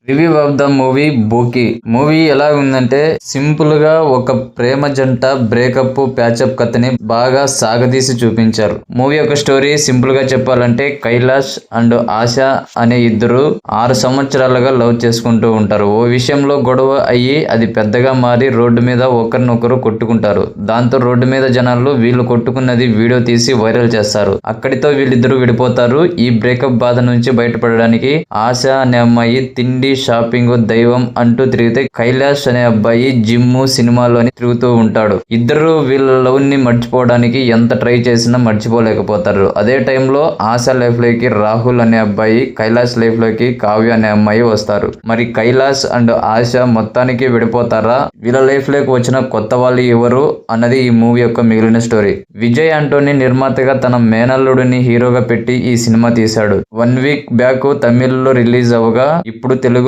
Review of the movie Bookie. Movie ఎలా ఉందంటే simple గా ఒక ప్రేమ జంట బ్రేకప్ ప్యాచప్ కథని బాగా సాగదీసి చూపించారు. మూవీ యొక్క స్టోరీ సింపుల్ గా చెప్పాలంటే కైలాష్ అండ్ ఆశ అనే ఇద్దరు 6 సంవత్సరాలుగా లవ్ చేసుకుంటూ ఉంటారు. ఓ విషయంలో గొడవ అయ్యి అది పెద్దగా మారి రోడ్డు మీద ఒకరినొకరు కొట్టుకుంటారు. దాంతో రోడ్డు మీద జనాలు వీళ్ళు కొట్టుకున్నది వీడియో తీసి వైరల్ చేస్తారు. అక్కడితో వీళ్ళిద్దరూ విడిపోతారు. ఈ బ్రేకప్ బాధ నుంచి బయటపడడానికి ఆశ అనే అమ్మాయి తిండి షాపింగ్ దైవం అంటూ తిరిగితే కైలాష్ అనే అబ్బాయి జిమ్ సినిమాలోని తిరుగుతూ ఉంటాడు. ఇద్దరు వీళ్ళ లవ్ ని మర్చిపోవడానికి ఎంత ట్రై చేసినా మర్చిపోలేకపోతారు. అదే టైంలో ఆశ లైఫ్ లోకి రాహుల్ అనే అబ్బాయి, కైలాష్ లైఫ్ లోకి కావ్య అనే అమ్మాయి వస్తారు. మరి కైలాష్ అండ్ ఆశ మొత్తానికి విడిపోతారా? వీళ్ళ లైఫ్ లోకి వచ్చిన కొత్త వాళ్ళు ఎవరు అన్నది ఈ మూవీ యొక్క మిగిలిన స్టోరీ. విజయ్ ఆంటోనీ నిర్మాతగా తన మేనల్లుడిని హీరోగా పెట్టి ఈ సినిమా తీశాడు. 1 వీక్ బ్యాక్ తమిళ్లో రిలీజ్ అవగా ఇప్పుడు తెలుగులో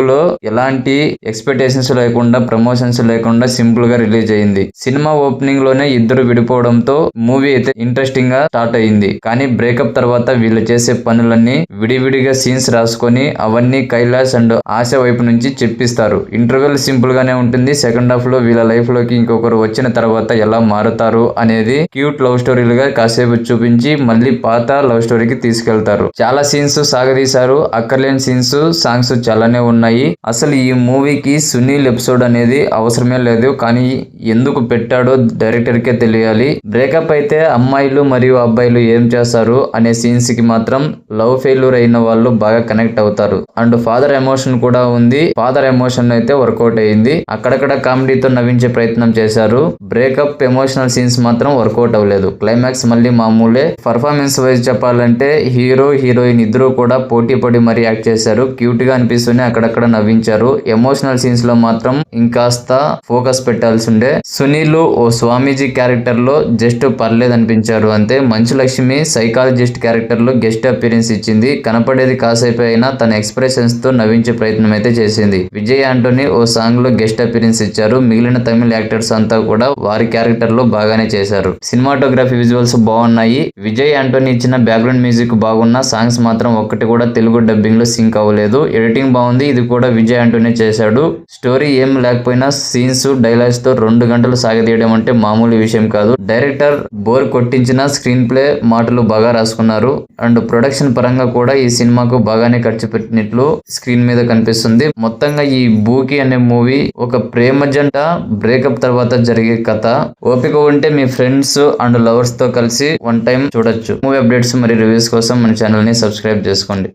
ఎలాంటి ఎక్స్పెక్టేషన్స్ లేకుండా, ప్రమోషన్స్ లేకుండా సింపుల్ గా రిలీజ్ అయింది. సినిమా ఓపెనింగ్ లోనే ఇద్దరు విడిపోవడంతో మూవీ అయితే ఇంట్రెస్టింగ్ గా స్టార్ట్ అయింది. కానీ బ్రేకప్ తర్వాత వీళ్ళు చేసే పనులన్నీ విడివిడిగా సీన్స్ రాసుకొని అవన్నీ కైలాష్ అండ్ ఆశ వైపు నుంచి చెప్పిస్తారు. ఇంటర్వెల్ సింపుల్ గానే ఉంటుంది. సెకండ్ హాఫ్ లో వీళ్ళ లైఫ్ లోకి ఇంకొకరు వచ్చిన తర్వాత ఎలా మారుతారు అనేది క్యూట్ లవ్ స్టోరీలుగా కాసేపు చూపించి మళ్ళీ పాత లవ్ స్టోరీకి తీసుకెళ్తారు. చాలా సీన్స్ సాగదీశారు. అక్కర్లేని సీన్స్, సాంగ్స్ చాలానే ఉన్నాయి. అసలు ఈ మూవీకి సునీల్ ఎపిసోడ్ అనేది అవసరమే లేదు. కానీ ఎందుకు పెట్టాడో డైరెక్టర్ కే తెలియాలి. బ్రేకప్ అయితే అమ్మాయిలు మరియు అబ్బాయిలు ఏం చేస్తారు అనే సీన్స్ కి మాత్రం లవ్ ఫెయిల్యూర్ అయిన వాళ్ళు బాగా కనెక్ట్ అవుతారు. అండ్ ఫాదర్ ఎమోషన్ కూడా ఉంది. ఫాదర్ ఎమోషన్ అయితే వర్కౌట్ అయింది. అక్కడక్కడ కామెడీతో నవ్వించే ప్రయత్నం చేశారు. బ్రేకప్ ఎమోషనల్ సీన్స్ మాత్రం వర్కౌట్ అవ్వలేదు. క్లైమాక్స్ మళ్ళీ మామూలే. పర్ఫార్మెన్స్ వైజ్ చెప్పాలంటే హీరో హీరోయిన్ ఇద్దరు కూడా పోటీ పడి మరీ యాక్ట్ చేశారు. క్యూట్ గా అనిపిస్తూనే అక్కడక్కడ నవ్వించారు. ఎమోషనల్ సీన్స్ లో మాత్రం ఇంకాస్త ఫోకస్ పెట్టాల్సి ఉండే. సునీల్ ఓ స్వామీజీ క్యారెక్టర్ లో జస్ట్ పర్లేదు అనిపించారు అంతే. మంచు లక్ష్మి సైకాలజిస్ట్ క్యారెక్టర్ లో గెస్ట్ అపీరెన్స్ ఇచ్చింది. కనపడేది కాసేపు అయినా తన ఎక్స్ప్రెషన్స్ తో నవ్వించే ప్రయత్నం అయితే చేసింది. విజయ్ ఆంటోనీ ఓ సాంగ్ లో గెస్ట్ అపీరెన్స్ ఇచ్చారు. మిగిలిన తమిళ యాక్టర్స్ అంతా కూడా వారి క్యారెక్టర్ లో బాగానే చేశారు. సినిమాటోగ్రఫీ విజువల్స్ బాగున్నాయి. విజయ్ ఆంటోనీ ఇచ్చిన బ్యాక్గ్రౌండ్ మ్యూజిక్ బాగున్నా సాంగ్స్ మాత్రం ఒక్కటి కూడా తెలుగు డబ్బింగ్ లో సింక్ అవ్వలేదు. ఎడిటింగ్ బాగుంది. ఇది కూడా విజయ్ ఆంటోనీ చేశాడు. స్టోరీ ఏం లేకపోయినా సీన్స్, డైలాగ్స్ తో 2 గంటలు సాగదీయడం అంటే మామూలు విషయం కాదు. డైరెక్టర్ బోర్ కొట్టించిన స్క్రీన్ ప్లే, మాటలు బాగా రాసుకున్నారు. అండ్ ప్రొడక్షన్ పరంగా కూడా ఈ సినిమాకు బాగానే ఖర్చు పెట్టినట్లు స్క్రీన్ మీద కనిపిస్తుంది. మొత్తంగా ఈ బూకీ అనే మూవీ ఒక ప్రేమ జంట బ్రేకప్ తర్వాత జరిగే కథ. ఓపిక ఉంటే మీ ఫ్రెండ్స్ అండ్ లవర్స్ తో కలిసి 1 టైం చూడొచ్చు. మూవీ అప్డేట్స్ మరియు రివ్యూస్ కోసం మన ఛానల్ ని సబ్స్క్రైబ్ చేసుకోండి.